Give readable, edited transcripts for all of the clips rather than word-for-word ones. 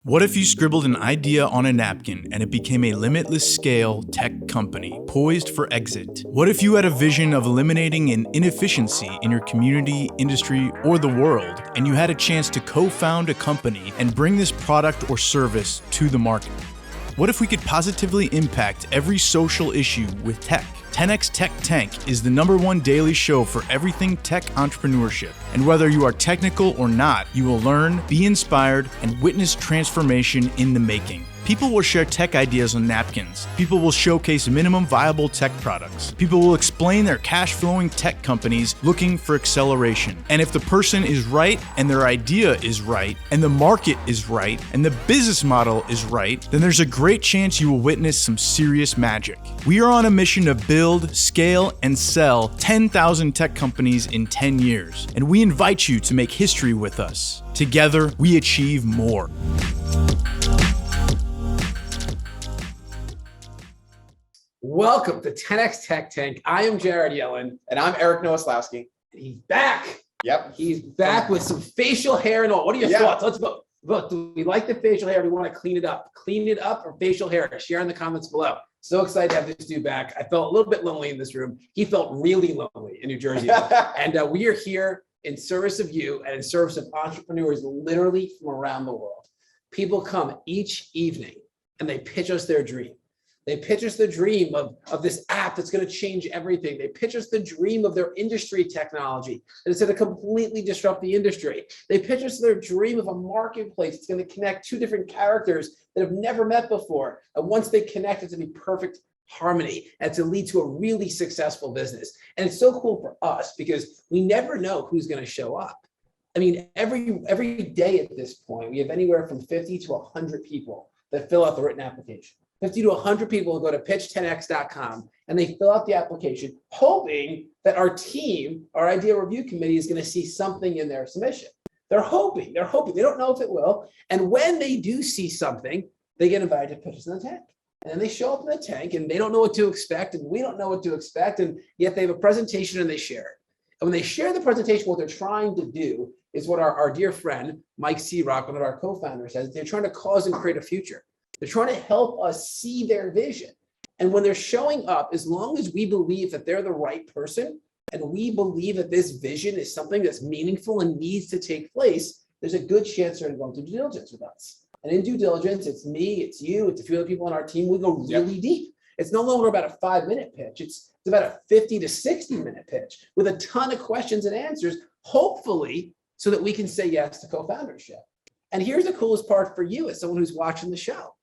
What if you scribbled an idea on a napkin and it became a limitless scale tech company poised for exit? What if you had a vision of eliminating an inefficiency in your community, industry, or the world, and you had a chance to co-found a company and bring this product or service to the market? What if we could positively impact every social issue with tech? 10x Tech Tank is the #1 daily show for everything tech entrepreneurship. And whether you are technical or not, you will learn, be inspired, and witness transformation in the making. People will share tech ideas on napkins. People will showcase minimum viable tech products. People will explain their cash-flowing tech companies looking for acceleration. And if the person is right, and their idea is right, and the market is right, and the business model is right, then there's a great chance you will witness some serious magic. We are on a mission to build, scale, and sell 10,000 tech companies in 10 years. And we invite you to make history with us. Together, we achieve more. Welcome to 10x Tech Tank. I am Jared Yellin. And I'm Eric Nowoslawki. He's back. Yep. He's back with some facial hair and all. What are your thoughts? Let's vote. Do we like the facial hair? Or do we want to clean it up? Clean it up or facial hair? Share in the comments below. So excited to have this dude back. I felt a little bit lonely in this room. He felt really lonely in New Jersey. And we are here in service of you and in service of entrepreneurs literally from around the world. People come each evening and they pitch us their dream. They pitch us the dream of this app that's going to change everything. They pitch us the dream of their industry technology that is going to completely disrupt the industry. They pitch us their dream of a marketplace that's going to connect two different characters that have never met before. And once they connect, it's going to be perfect harmony and to lead to a really successful business. And it's so cool for us because we never know who's going to show up. I mean, every day at this point, we have anywhere from 50 to 100 people that fill out the written application. 50 to 100 people will go to pitch10x.com and they fill out the application, hoping that our team, our idea review committee, is going to see something in their submission. They're hoping. They don't know if it will. And when they do see something, they get invited to pitch us in the tank. And then they show up in the tank and they don't know what to expect, and we don't know what to expect, and yet they have a presentation and they share it. And when they share the presentation, what they're trying to do is what our dear friend, Mike Searock, one of our co-founders, says. They're trying to cause and create a future. They're trying to help us see their vision. And when they're showing up, as long as we believe that they're the right person and we believe that this vision is something that's meaningful and needs to take place, there's a good chance they're going to go into due diligence with us. And in due diligence, it's me, it's you, it's a few other people on our team. We go really deep. It's no longer about a 5-minute pitch. It's about a 50 to 60-minute pitch with a ton of questions and answers, hopefully, so that we can say yes to co-foundership. And here's the coolest part for you as someone who's watching the show.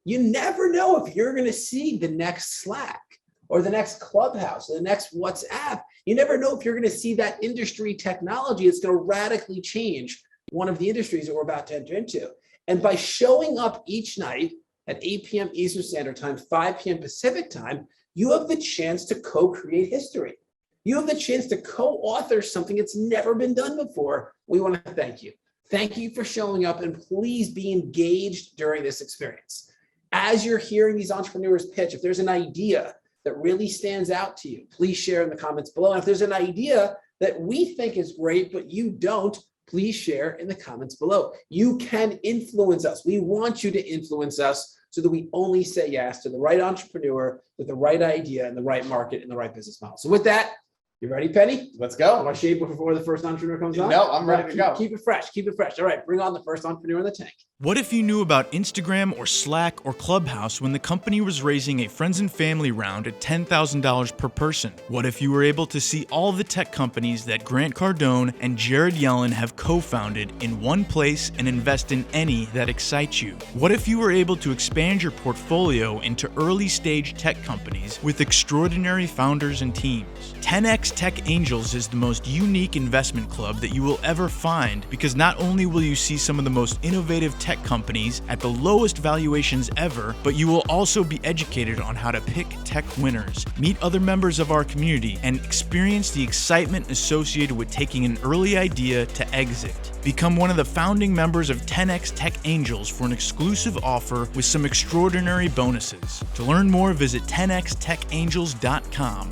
You never know if you're going to see the next Slack or the next Clubhouse or the next WhatsApp. You never know if you're going to see that industry technology that's going to radically change one of the industries that we're about to enter into. And by showing up each night at 8 p.m. Eastern Standard Time, 5 p.m. Pacific Time, you have the chance to co-create history. You have the chance to co-author something that's never been done before. We want to thank you. Thank you for showing up, and please be engaged during this experience. As you're hearing these entrepreneurs pitch, if there's an idea that really stands out to you, please share in the comments below. And if there's an idea that we think is great, but you don't, please share in the comments below. You can influence us. We want you to influence us so that we only say yes to the right entrepreneur with the right idea and the right market and the right business model. So with that, you ready, Penny? Let's go. Want to shave before the first entrepreneur comes on? No, I'm ready to go. Keep it fresh. Keep it fresh. All right, bring on the first entrepreneur in the tank. What if you knew about Instagram or Slack or Clubhouse when the company was raising a friends and family round at $10,000 per person? What if you were able to see all the tech companies that Grant Cardone and Jared Yellin have co-founded in one place and invest in any that excite you? What if you were able to expand your portfolio into early stage tech companies with extraordinary founders and teams? 10x Tech Angels is the most unique investment club that you will ever find, because not only will you see some of the most innovative tech companies at the lowest valuations ever, but you will also be educated on how to pick tech winners, meet other members of our community, and experience the excitement associated with taking an early idea to exit. Become one of the founding members of 10x Tech Angels for an exclusive offer with some extraordinary bonuses. To learn more, visit 10xtechangels.com.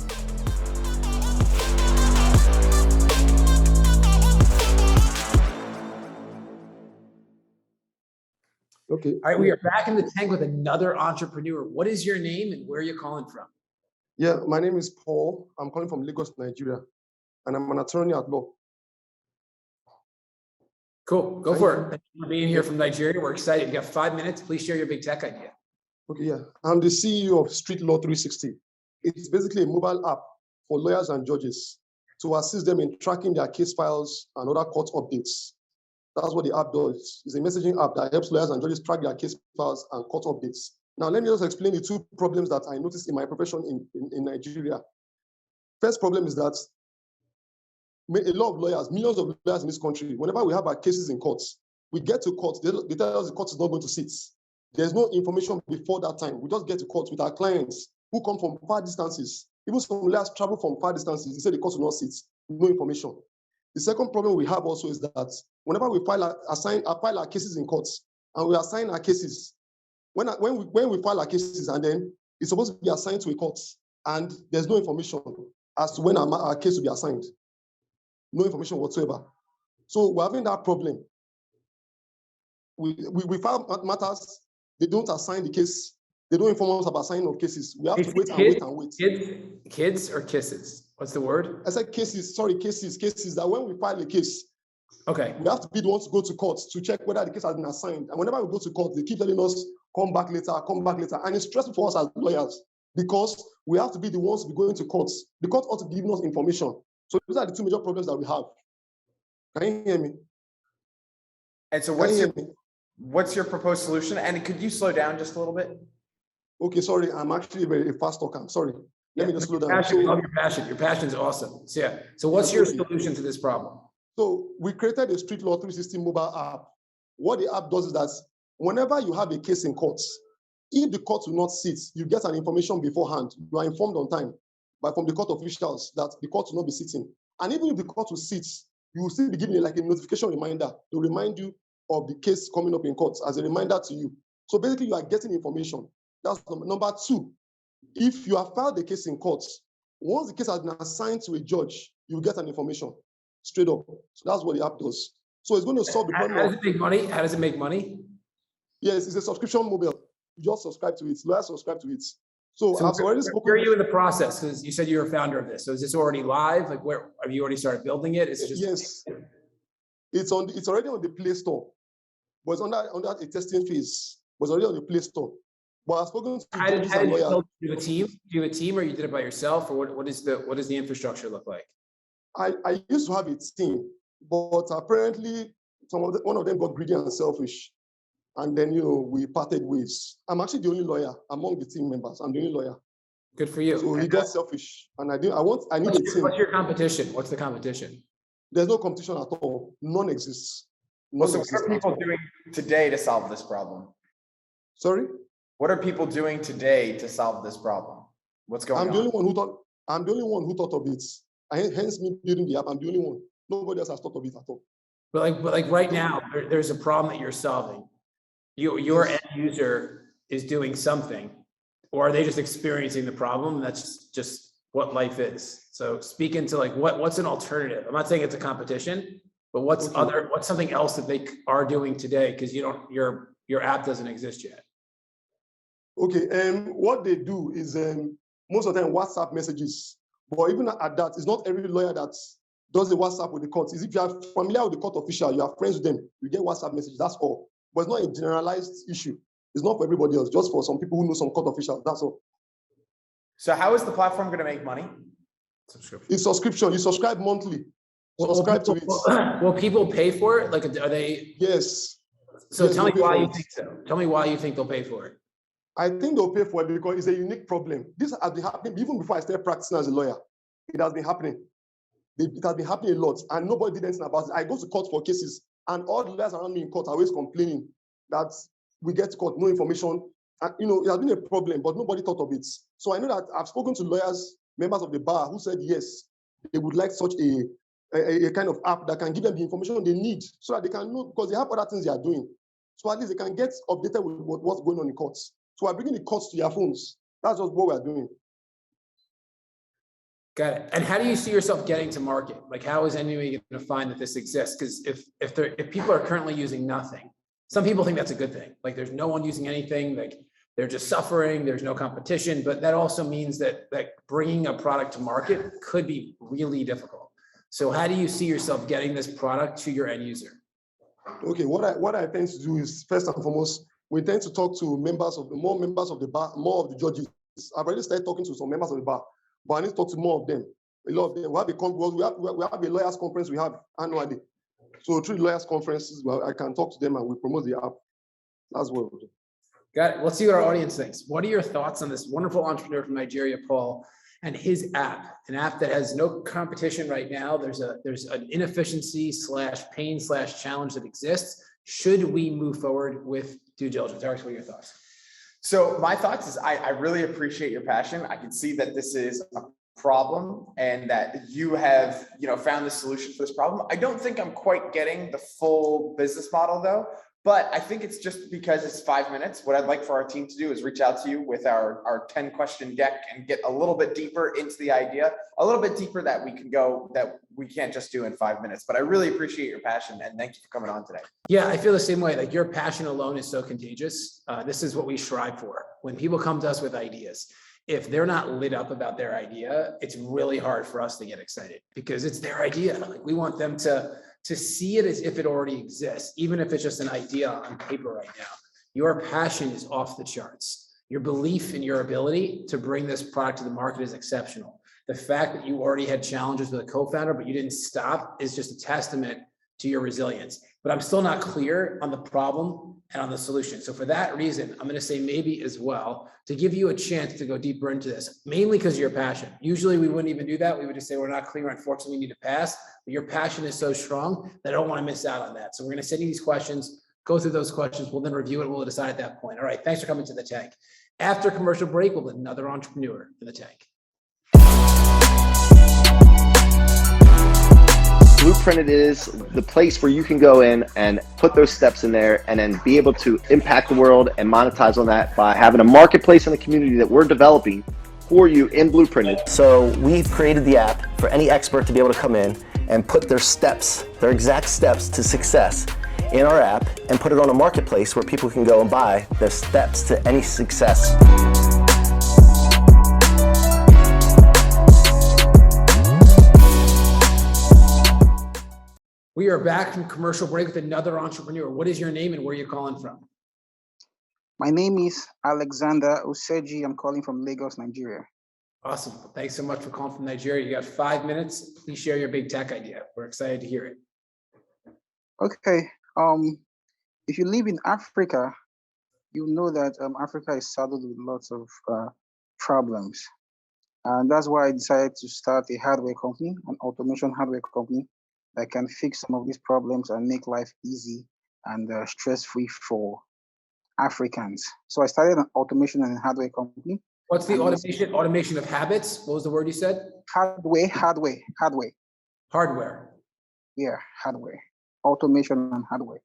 Okay. All right, we are back in the tank with another entrepreneur. What is your name and where are you calling from? Yeah, my name is Paul. I'm calling from Lagos, Nigeria, and I'm an attorney at law. Cool, go for it. Thank you for being here from Nigeria. We're excited. You got 5 minutes. Please share your big tech idea. Okay, yeah. I'm the CEO of Street Law 360. It's basically a mobile app for lawyers and judges to assist them in tracking their case files and other court updates. That's what the app does. It's a messaging app that helps lawyers and judges track their case files and court updates. Now, let me just explain the two problems that I noticed in my profession in Nigeria. First problem is that a lot of lawyers, millions of lawyers in this country, whenever we have our cases in courts, we get to court, they tell us the court is not going to sit. There's no information before that time. We just get to court with our clients who come from far distances. Even some lawyers travel from far distances. They say the court will not sit. No information. The second problem we have also is that whenever we file our cases in courts and we assign our cases, when we file our cases and then it's supposed to be assigned to a court and there's no information as to when our case will be assigned. No information whatsoever. So we're having that problem. We file matters, they don't assign the case, they don't inform us about assigning of cases. We have to wait and wait and wait. Kids or kisses? What's the word? I said cases, that when we file a case, okay, we have to be the ones to go to court to check whether the case has been assigned. And whenever we go to court, they keep telling us, come back later. And it's stressful for us as lawyers because we have to be the ones to be going to courts. The court ought to be giving us information. So these are the two major problems that we have. Can you hear me? And so what's your proposed solution? And could you slow down just a little bit? Okay, sorry, I'm actually a very fast talker. I'm sorry. Let me just slow down. Passion, love your passion. Your passion is awesome. So yeah. So what's your solution to this problem? So we created a Street Law 360 mobile app. What the app does is that whenever you have a case in courts, if the court will not sit, you get an information beforehand. You are informed on time from the court officials that the court will not be sitting. And even if the court will sit, you will still be given like a notification reminder to remind you of the case coming up in court as a reminder to you. So basically, you are getting information. That's number two. If you have filed the case in court, once the case has been assigned to a judge, you get an information straight up. So that's what the app does. So it's going to solve the problem. How does it make money? How does it make money? Yes, it's a subscription mobile. You just subscribe to it. Lawyers subscribe to it. So I've already spoken. Where are you in the process? Because you said you're a founder of this. So is this already live? Like, where have you already started building it? Is it just yes, it's already on the Play Store, but it's under a testing phase. But it's already on the Play Store. But I've spoken to judges and lawyers. Do you have a team? Do you have a team, or you did it by yourself, or what does the infrastructure look like? I used to have a team, but apparently one of them got greedy and selfish. And then, we parted ways. I'm actually the only lawyer among the team members. I'm the only lawyer. Good for you. So he got selfish. And I need a team. What's your competition? What's the competition? There's no competition at all. None exists. So what are people doing today to solve this problem? Sorry? What are people doing today to solve this problem? What's going on? I'm the only one who thought of it. Hence me building the app. I'm the only one. Nobody else has thought of it at all. But like right now, there's a problem that you're solving. Your end user is doing something, or are they just experiencing the problem? That's just what life is. So speak into like what's an alternative. I'm not saying it's a competition, but what's something else that they are doing today? Because your app doesn't exist yet. Okay, what they do is most of the time WhatsApp messages. But even at that, it's not every lawyer that does the WhatsApp with the court. If you are familiar with the court official, you are friends with them, you get WhatsApp messages, that's all. But it's not a generalized issue. It's not for everybody else, just for some people who know some court officials, that's all. So how is the platform going to make money? Subscription. It's subscription. You subscribe monthly. Subscribe to it. Will people pay for it? Like, are they? Yes. So yes, tell me why you think so. Tell me why you think they'll pay for it. I think they'll pay for it because it's a unique problem. This has been happening even before I started practicing as a lawyer. It has been happening. It has been happening a lot, and nobody did anything about it. I go to court for cases, and all the lawyers around me in court are always complaining that we get to court, no information. And, it has been a problem, but nobody thought of it. So I know that I've spoken to lawyers, members of the bar, who said, yes, they would like such a kind of app that can give them the information they need so that they can know, because they have other things they are doing. So at least they can get updated with what's going on in courts. So we're bringing the courts to their phones. That's just what we're doing. Got it. And how do you see yourself getting to market? Like, how is anybody going to find that this exists? Because if people are currently using nothing, Some people think that's a good thing. Like there's no one using anything, like they're just suffering, there's no competition, but that also means that bringing a product to market could be really difficult. So how do you see yourself getting this product to your end user? Okay, what I tend to do is, first and foremost, we tend to talk to more members of the bar, more of the judges. I've already started talking to some members of the bar, but I need to talk to more of them. A lot of them. We have a lawyers conference we have annually. So through lawyers conferences, well, I can talk to them and we promote the app as well. Got it. Let's see what our audience thinks. What are your thoughts on this wonderful entrepreneur from Nigeria, Paul, and his app, an app that has no competition right now? There's an inefficiency / pain / challenge that exists. Should we move forward with due diligence? Eric, what are your thoughts? So my thoughts is I really appreciate your passion. I can see that this is a problem and that you have, found the solution for this problem. I don't think I'm quite getting the full business model though, but I think it's just because it's 5 minutes. What I'd like for our team to do is reach out to you with our 10 question deck and get a little bit deeper into the idea, a little bit deeper that we can go, that we can't just do in 5 minutes. But I really appreciate your passion and thank you for coming on today. Yeah, I feel the same way. Like your passion alone is so contagious. This is what we strive for. When people come to us with ideas, if they're not lit up about their idea, it's really hard for us to get excited because it's their idea. Like we want them to see it as if it already exists, even if it's just an idea on paper right now. Your passion is off the charts. Your belief in your ability to bring this product to the market is exceptional. The fact that you already had challenges with a co-founder, but you didn't stop is just a testament to your resilience. But I'm still not clear on the problem and on the solution. So for that reason, I'm going to say maybe as well to give you a chance to go deeper into this, mainly because of your passion. Usually we wouldn't even do that. We would just say, we're not clear. Unfortunately, we need to pass. But your passion is so strong that I don't want to miss out on that. So we're going to send you these questions, go through those questions. We'll then review it. We'll decide at that point. All right. Thanks for coming to the tank. After commercial break, we'll have another entrepreneur in the tank. Blueprinted is the place where you can go in and put those steps in there and then be able to impact the world and monetize on that by having a marketplace in the community that we're developing for you in Blueprinted. So we've created the app for any expert to be able to come in and put their steps, their exact steps to success in our app and put it on a marketplace where people can go and buy their steps to any success. We are back from commercial break with another entrepreneur. What is your name and where are you calling from? My name is Alexander Oseji. I'm calling from Lagos, Nigeria. Awesome. Thanks so much for calling from Nigeria. You got 5 minutes. Please share your big tech idea. We're excited to hear it. Okay. If you live in Africa, you know that Africa is saddled with lots of problems. And that's why I decided to start a hardware company, an automation hardware company that can fix some of these problems and make life easy and stress-free for Africans. So I started an automation and hardware company. What's the automation? Automation of habits? What was the word you said? Hardware. Hardware. Yeah, hardware. Automation and hardware.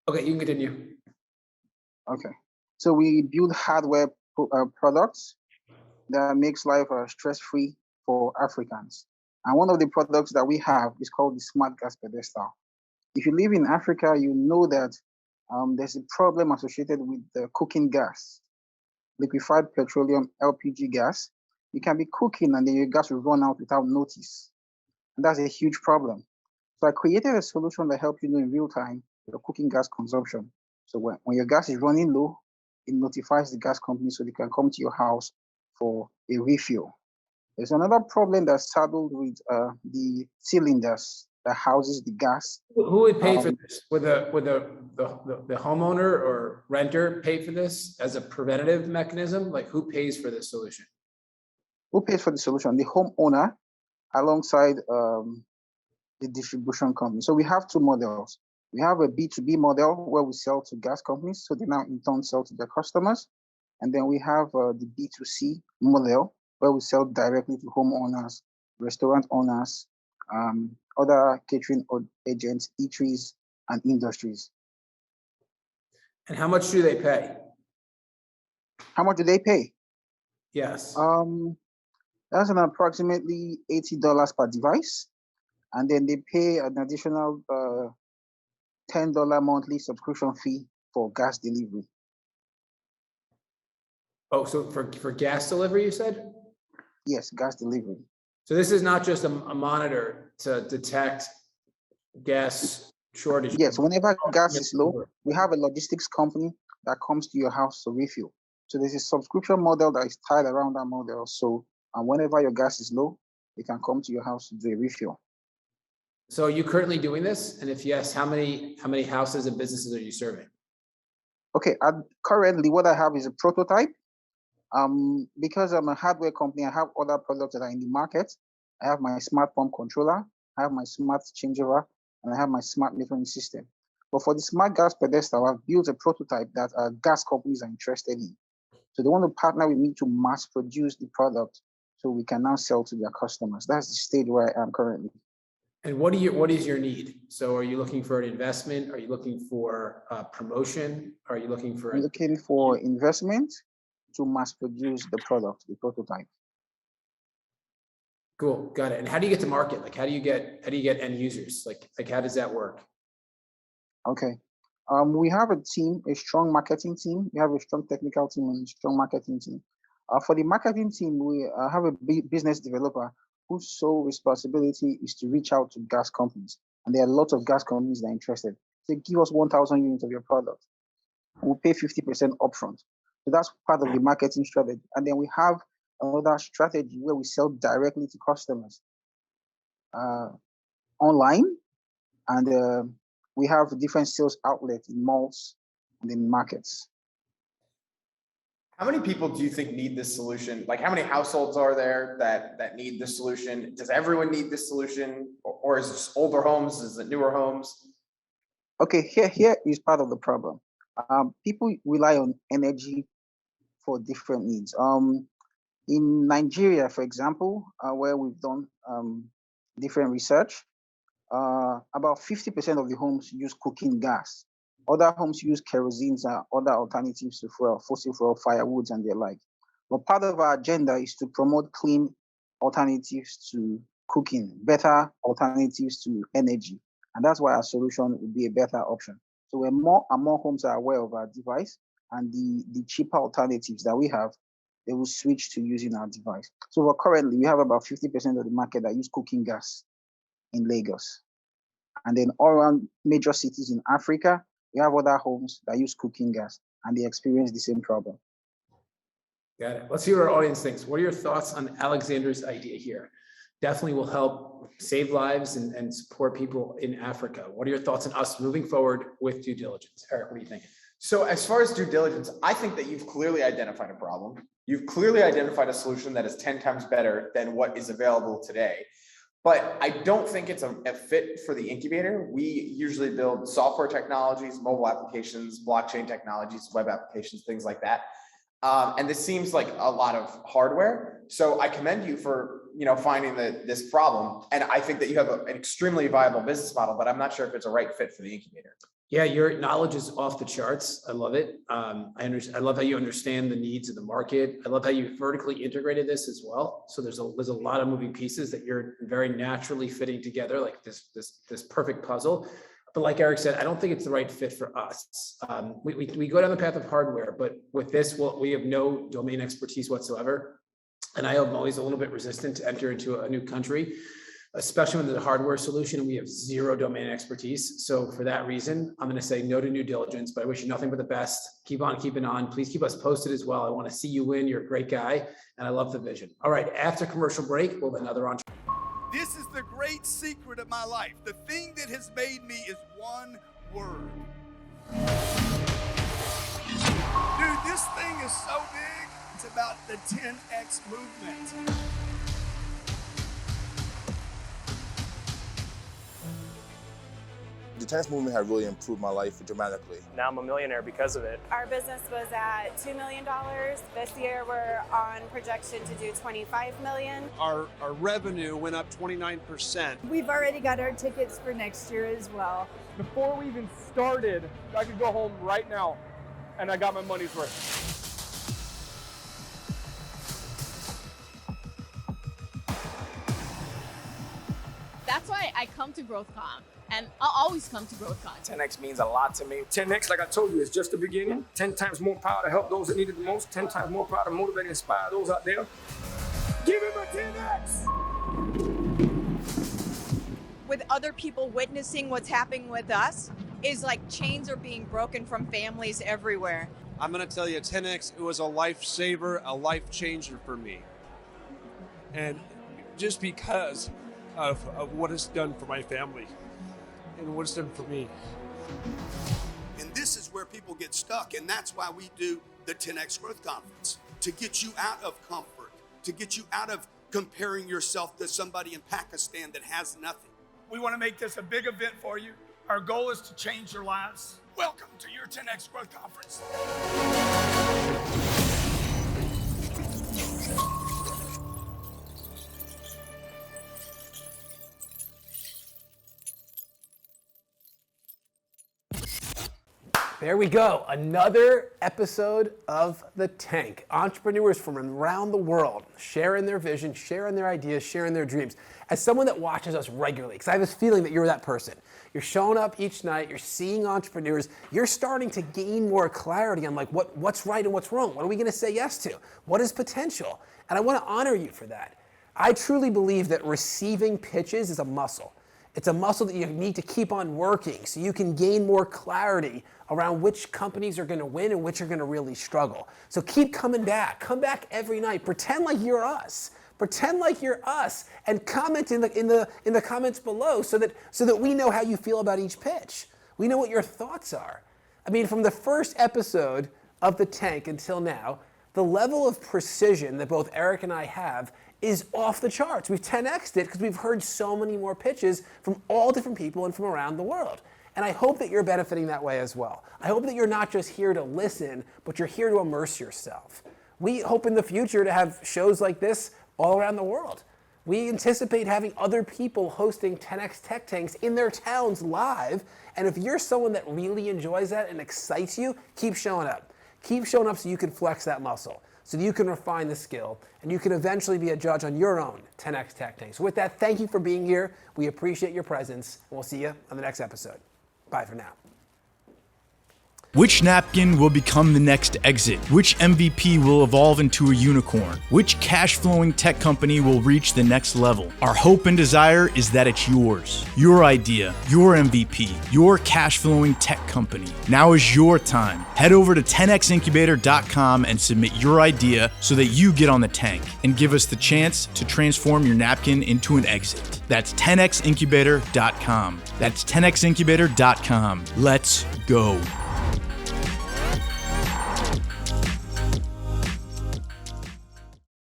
Okay, you can continue. Okay. So we build hardware products that makes life stress-free for Africans. And one of the products that we have is called the Smart Gas Pedestal. If you live in Africa, you know that there's a problem associated with the cooking gas, liquefied petroleum LPG gas. You can be cooking and then your gas will run out without notice. And that's a huge problem. So I created a solution that helps you know in real time your cooking gas consumption. So when your gas is running low, it notifies the gas company so they can come to your house for a refill. There's another problem that's saddled with the cylinders that houses the gas. Who would pay for this? Would the homeowner or renter pay for this as a preventative mechanism? Like who pays for this solution? Who pays for the solution? The homeowner alongside the distribution company. So we have two models. We have a B2B model where we sell to gas companies, so they now in turn sell to their customers. And then we have the B2C model where we sell directly to homeowners, restaurant owners, other catering agents, eateries, and industries. And how much do they pay? How much do they pay? Yes. That's an approximately $80 per device. And then they pay an additional $10 monthly subscription fee for gas delivery. Oh, so for gas delivery, you said? Yes, gas delivery. So this is not just a monitor to detect gas shortage. Yes, whenever gas is low, we have a logistics company that comes to your house to refuel. So there's a subscription model that is tied around that model. So whenever your gas is low, they can come to your house to do a refuel. So are you currently doing this? And if yes, how many houses and businesses are you serving? Okay, currently what I have is a prototype. Because I'm a hardware company, I have other products that are in the market. I have my smart pump controller, I have my smart changeover, and I have my smart metering system. But for the smart gas pedestal, I've built a prototype that gas companies are interested in. So they want to partner with me to mass produce the product so we can now sell to their customers. That's the stage where I am currently. And what is your need? So are you looking for an investment? Are you looking for promotion? Are you looking for? I'm looking for investment to mass produce the product, the prototype. Cool, got it. And how do you get to market? Like, how do you get end users? Like how does that work? Okay. We have a team, a strong marketing team. We have a strong technical team and a strong marketing team. For the marketing team, we have a business developer whose sole responsibility is to reach out to gas companies. And there are lots of gas companies that are interested. They give us 1,000 units of your product. We'll pay 50% upfront. So that's part of the marketing strategy. And then we have another strategy where we sell directly to customers online. And we have different sales outlets in malls and in markets. How many people do you think need this solution? Like, how many households are there that need this solution? Does everyone need this solution? Or is it older homes? Is it newer homes? Okay, here is part of the problem. People rely on energy for different needs. In Nigeria, for example, where we've done different research, about 50% of the homes use cooking gas. Other homes use kerosene or other alternatives to fuel, fossil fuel, firewoods, and their like. But part of our agenda is to promote clean alternatives to cooking, better alternatives to energy. And that's why our solution would be a better option. So when more and more homes are aware of our device and the cheaper alternatives that we have, they will switch to using our device. So currently, we have about 50% of the market that use cooking gas in Lagos. And then all around major cities in Africa, we have other homes that use cooking gas and they experience the same problem. Got it. Let's see what our audience thinks. What are your thoughts on Alexander's idea here? Definitely will help save lives and support people in Africa. What are your thoughts on us moving forward with due diligence? Eric, what do you think? So as far as due diligence, I think that you've clearly identified a problem. You've clearly identified a solution that is 10 times better than what is available today. But I don't think it's a fit for the incubator. We usually build software technologies, mobile applications, blockchain technologies, web applications, things like that. And this seems like a lot of hardware. So I commend you for finding this problem. And I think that you have an extremely viable business model, but I'm not sure if it's a right fit for the incubator. Yeah, your knowledge is off the charts. I love it. I love how you understand the needs of the market. I love how you vertically integrated this as well. So there's a lot of moving pieces that you're very naturally fitting together, like this perfect puzzle. But like Eric said, I don't think it's the right fit for us. We go down the path of hardware, but with this, we have no domain expertise whatsoever. And I am always a little bit resistant to enter into a new country, especially when there's a hardware solution and we have zero domain expertise. So for that reason, I'm going to say no to due diligence, but I wish you nothing but the best. Keep on keeping on. Please keep us posted as well. I want to see you win. You're a great guy. And I love the vision. All right. After commercial break, we'll have another on. This is the great secret of my life. The thing that has made me is one word. Dude, this thing is so big. It's about the 10X movement. The 10X movement had really improved my life dramatically. Now I'm a millionaire because of it. Our business was at $2 million. This year we're on projection to do $25 million. Our revenue went up 29%. We've already got our tickets for next year as well. Before we even started, I could go home right now and I got my money's worth. That's why I I come to GrowthCon, and I'll always come to GrowthCon. 10X means a lot to me. 10X, like I told you, is just the beginning. 10 times more power to help those that need it the most. 10 times more power to motivate and inspire those out there. Give him a 10X! With other people witnessing what's happening with us, is like chains are being broken from families everywhere. I'm going to tell you, 10X, it was a lifesaver, a life changer for me. And just because of what it's done for my family and what it's done for me. And this is where people get stuck, and that's why we do the 10X Growth Conference, to get you out of comfort, to get you out of comparing yourself to somebody in Pakistan that has nothing. We want to make this a big event for you. Our goal is to change your lives. Welcome to your 10X Growth Conference. There we go. Another episode of The Tank. Entrepreneurs from around the world sharing their vision, sharing their ideas, sharing their dreams. As someone that watches us regularly, because I have this feeling that you're that person. You're showing up each night, you're seeing entrepreneurs, you're starting to gain more clarity on like what's right and what's wrong. What are we going to say yes to? What is potential? And I want to honor you for that. I truly believe that receiving pitches is a muscle. It's a muscle that you need to keep on working so you can gain more clarity around which companies are going to win and which are going to really struggle. So keep coming back. Come back every night. Pretend like you're us. Pretend like you're us and comment in the comments below so that we know how you feel about each pitch. We know what your thoughts are. I mean, from the first episode of The Tank until now, the level of precision that both Eric and I have is off the charts. We've 10x'd it because we've heard so many more pitches from all different people and from around the world. And I hope that you're benefiting that way as well. I hope that you're not just here to listen, but you're here to immerse yourself. We hope in the future to have shows like this all around the world. We anticipate having other people hosting 10X Tech Tanks in their towns live. And if you're someone that really enjoys that and excites you, keep showing up. Keep showing up so you can flex that muscle, so that you can refine the skill, and you can eventually be a judge on your own 10X Tech Tanks. So with that, thank you for being here. We appreciate your presence, and we'll see you on the next episode. Bye for now. Which napkin will become the next exit? Which MVP will evolve into a unicorn? Which cash-flowing tech company will reach the next level? Our hope and desire is that it's yours. Your idea, your MVP, your cash-flowing tech company. Now is your time. Head over to 10xincubator.com and submit your idea so that you get on the tank and give us the chance to transform your napkin into an exit. That's 10xincubator.com. That's 10xincubator.com. Let's go.